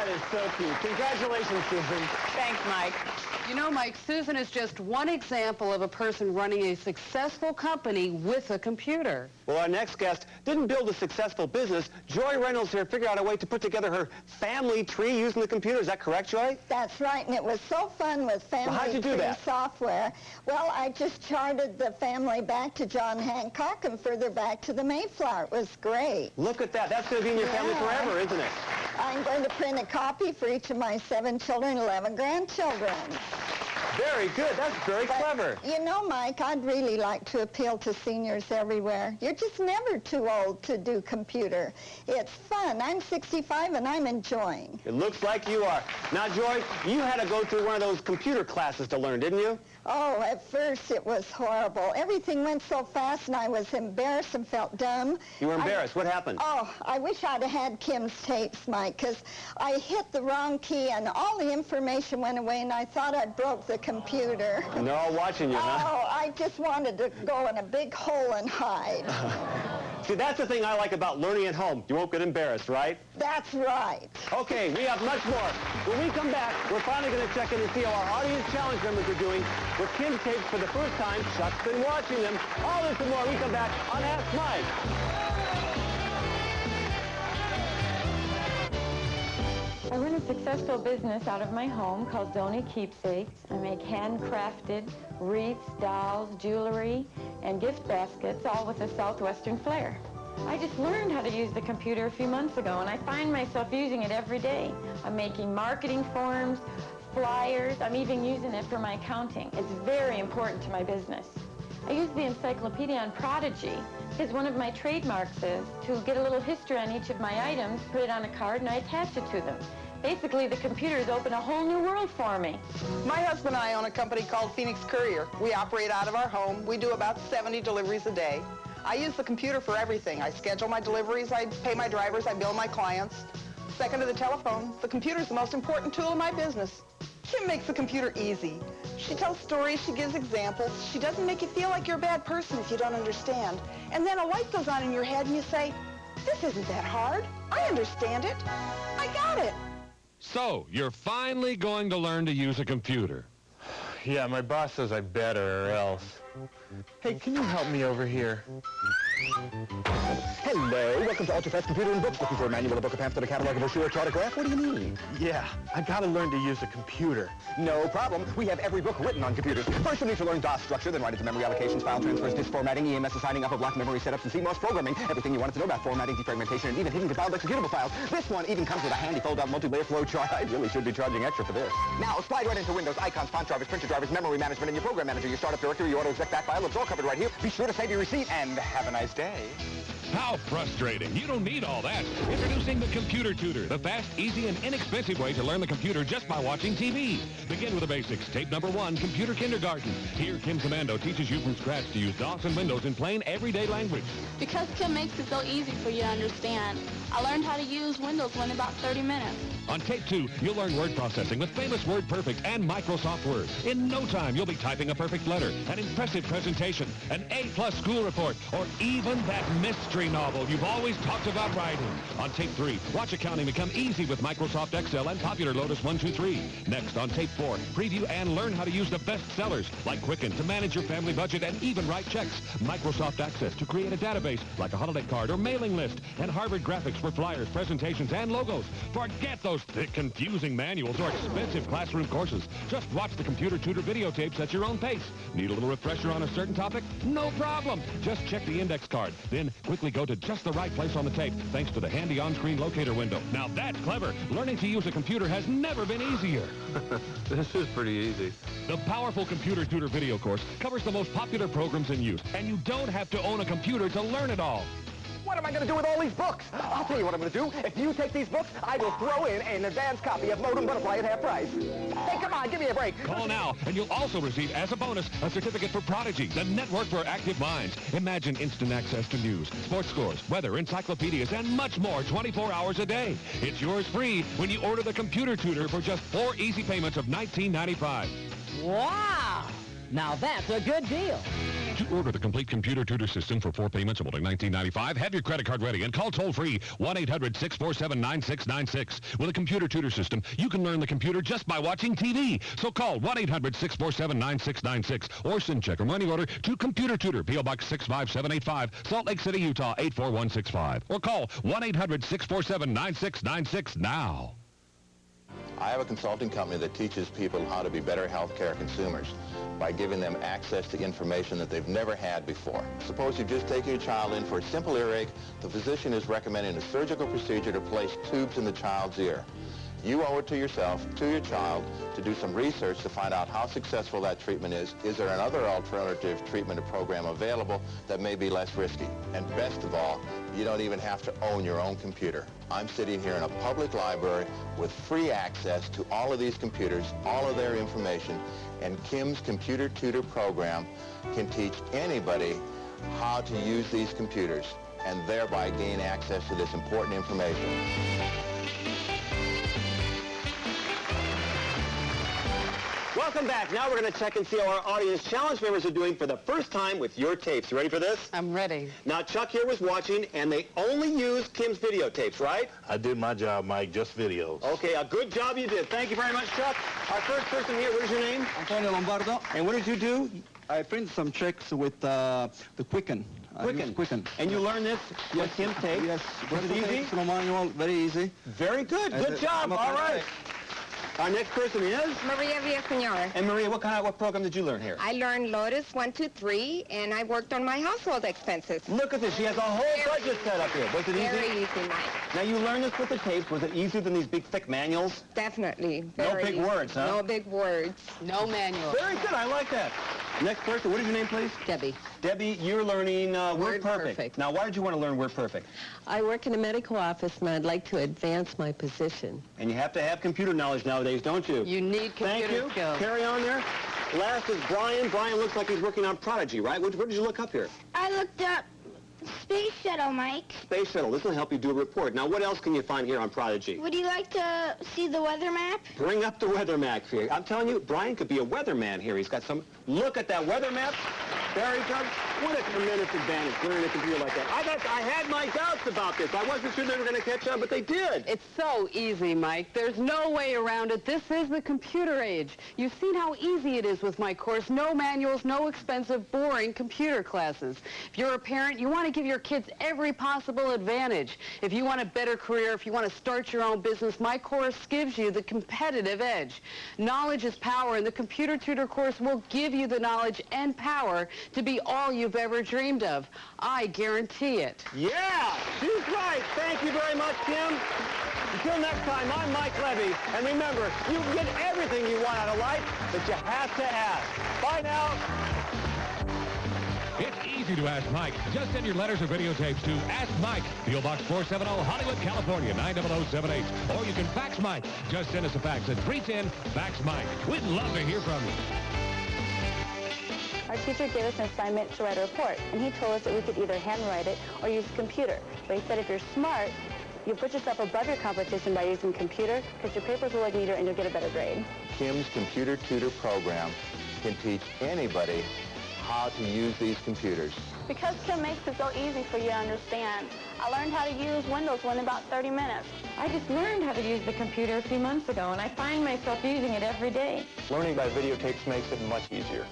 That is so cute. Congratulations, Susan. Thanks, Mike. You know, Mike, Susan is just one example of a person running a successful company with a computer. Well, our next guest didn't build a successful business. Joy Reynolds here figured out a way to put together her family tree using the computer. Is that correct, Joy? That's right, and it was so fun with family tree software. Well, I just charted the family back to John Hancock and further back to the Mayflower. It was great. Look at that. That's going to be in your family forever, isn't it? I'm going to print a copy for each of my 7 children, 11 grandchildren. Very good. That's very clever. You know, Mike, I'd really like to appeal to seniors everywhere. You're just never too old to do computer. It's fun. I'm 65 and I'm enjoying. It looks like you are. Now, Joy, you had to go through one of those computer classes to learn, didn't you? Oh, at first it was horrible. Everything went so fast and I was embarrassed and felt dumb. You were embarrassed. What happened? Oh, I wish I'd have had Kim's tapes, Mike, because I hit the wrong key and all the information went away and I thought I broke the computer. No, watching you, huh? Oh, I just wanted to go in a big hole and hide. See, that's the thing I like about learning at home. You won't get embarrassed, right? That's right. Okay, we have much more. When we come back, we're finally going to check in and see how our audience challenge members are doing with Kim's tapes for the first time. Chuck's been watching them. All this and more. We come back on Ask Mike. I run a successful business out of my home called Donny Keepsakes. I make handcrafted wreaths, dolls, jewelry, and gift baskets, all with a Southwestern flair. I just learned how to use the computer a few months ago, and I find myself using it every day. I'm making marketing forms, flyers. I'm even using it for my accounting. It's very important to my business. I use the encyclopedia on Prodigy because one of my trademarks is to get a little history on each of my items, put it on a card, and I attach it to them. Basically, the computers open a whole new world for me. My husband and I own a company called Phoenix Courier. We operate out of our home. We do about 70 deliveries a day. I use the computer for everything. I schedule my deliveries, I pay my drivers, I bill my clients. Second to the telephone, the computer is the most important tool in my business. Kim makes the computer easy. She tells stories, she gives examples. She doesn't make you feel like you're a bad person if you don't understand. And then a light goes on in your head and you say, this isn't that hard. I understand it. I got it. So, you're finally going to learn to use a computer. Yeah, my boss says I better or else. Hey, can you help me over here? Hello, welcome to Ultra Fast Computer and Books. Looking for a manual, a book, a pamphlet, a catalog, a brochure, a chart, a graph? What do you need? Yeah, I gotta learn to use a computer. No problem. We have every book written on computers. First, you need to learn DOS structure, then write it to memory allocations, file transfers, disk formatting, EMS assigning, upper block memory setups, and CMOS programming. Everything you wanted to know about formatting, defragmentation, and even hidden compiled executable files. This one even comes with a handy fold-out multi-layer flow chart. I really should be charging extra for this. Now, slide right into Windows, icons, font drivers, printer drivers, memory management, and your program manager, your startup directory, your auto-exec back file. It's all covered right here. Be sure to save your receipt, and have a nice day. How frustrating. You don't need all that. Introducing the Computer Tutor, the fast, easy, and inexpensive way to learn the computer just by watching TV. Begin with the basics. Tape number 1, Computer Kindergarten. Here, Kim Commando teaches you from scratch to use DOS and Windows in plain, everyday language. Because Kim makes it so easy for you to understand, I learned how to use Windows in about 30 minutes. On Tape 2, you'll learn word processing with famous WordPerfect and Microsoft Word. In no time, you'll be typing a perfect letter, an impressive presentation, an A+ school report, or even that mystery novel you've always talked about writing. On Tape 3, watch accounting become easy with Microsoft Excel and popular Lotus 123. Next, on Tape 4, preview and learn how to use the best sellers like Quicken to manage your family budget and even write checks. Microsoft Access to create a database like a holiday card or mailing list. And Harvard Graphics for flyers, presentations, and logos. Forget those thick, confusing manuals or expensive classroom courses. Just watch the Computer Tutor videotapes at your own pace. Need a little refresher on a certain topic? No problem. Just check the index card. Then quickly go to just the right place on the tape thanks to the handy on-screen locator window. Now that's clever. Learning to use a computer has never been easier. This is pretty easy. The powerful Computer Tutor video course covers the most popular programs in use, and you don't have to own a computer to learn it all. What am I going to do with all these books? I'll tell you what I'm going to do. If you take these books, I will throw in an advanced copy of Modem Butterfly at half price. Hey, come on, give me a break. Call now, and you'll also receive, as a bonus, a certificate for Prodigy, the network for active minds. Imagine instant access to news, sports scores, weather, encyclopedias, and much more 24 hours a day. It's yours free when you order the Computer Tutor for just 4 easy payments of $19.95. Wow! Now that's a good deal. To order the complete computer tutor system for 4 payments of only $19.95, have your credit card ready and call toll-free 1-800-647-9696. With a computer tutor system, you can learn the computer just by watching TV. So call 1-800-647-9696 or send check or money order to Computer Tutor, P.O. Box 65785, Salt Lake City, Utah 84165. Or call 1-800-647-9696 now. I have a consulting company that teaches people how to be better healthcare consumers by giving them access to information that they've never had before. Suppose you've just taken your child in for a simple earache. The physician is recommending a surgical procedure to place tubes in the child's ear. You owe it to yourself, to your child, to do some research to find out how successful that treatment is. Is there another alternative treatment or program available that may be less risky? And best of all, you don't even have to own your own computer. I'm sitting here in a public library with free access to all of these computers, all of their information, and Kim's Computer Tutor program can teach anybody how to use these computers and thereby gain access to this important information. Welcome back. Now we're going to check and see how our audience challenge members are doing for the first time with your tapes. You ready for this? I'm ready. Now, Chuck here was watching, and they only used Kim's videotapes, right? I did my job, Mike, just videos. Okay, a good job you did. Thank you very much, Chuck. Our first person here, what is your name? Antonio Lombardo. And what did you do? I printed some checks with the Quicken. Quicken. And you learned this with Kim's tape? Yes. Was it easy? No manual, very easy. Very good. Good job. All right. Our next person is? Maria Villaseñor. And Maria, what program did you learn here? I learned Lotus 1, 2, 3, and I worked on my household expenses. Look at this. She has a whole budget set up here. Was it easy? Very easy, Mike. Now, you learned this with the tapes. Was it easier than these big, thick manuals? Definitely. No big words, huh? No big words. No manual. Very good. I like that. Next person, what is your name, please? Debbie. Debbie, you're learning Word Perfect. Now, why did you want to learn Word Perfect? I work in a medical office, and I'd like to advance my position. And you have to have computer knowledge nowadays, don't you? You need computer skills. Carry on there. Last is Brian. Brian looks like he's working on Prodigy, right? What did you look up here? I looked up Space Shuttle, Mike. Space Shuttle. This will help you do a report. Now, what else can you find here on Prodigy? Would you like to see the weather map? Bring up the weather map here. I'm telling you, Brian could be a weatherman here. He's got some... Look at that weather map. Very good. What a tremendous advantage learning a computer like that. I had my doubts about this. I wasn't sure they were going to catch on, but they did. It's so easy, Mike. There's no way around it. This is the computer age. You've seen how easy it is with my course. No manuals, no expensive, boring computer classes. If you're a parent, you want to give your kids every possible advantage. If you want a better career, if you want to start your own business, my course gives you the competitive edge. Knowledge is power, and the Computer Tutor course will give you the knowledge and power to be all you've ever dreamed of. I guarantee it. Yeah, she's right. Thank you very much, Kim. Until next time, I'm Mike Levy. And remember, you can get everything you want out of life, but you have to ask. Bye now. It's easy to ask Mike. Just send your letters or videotapes to Ask Mike, P.O. Box 470, Hollywood, California, 90078. Or you can fax Mike. Just send us a fax at 310 Fax Mike. We'd love to hear from you. Our teacher gave us an assignment to write a report, and he told us that we could either handwrite it or use a computer. But he said if you're smart, you'll put yourself above your competition by using a computer because your papers will look neater and you'll get a better grade. Kim's Computer Tutor program can teach anybody how to use these computers. Because Kim makes it so easy for you to understand, I learned how to use Windows in about 30 minutes. I just learned how to use the computer a few months ago, and I find myself using it every day. Learning by videotapes makes it much easier.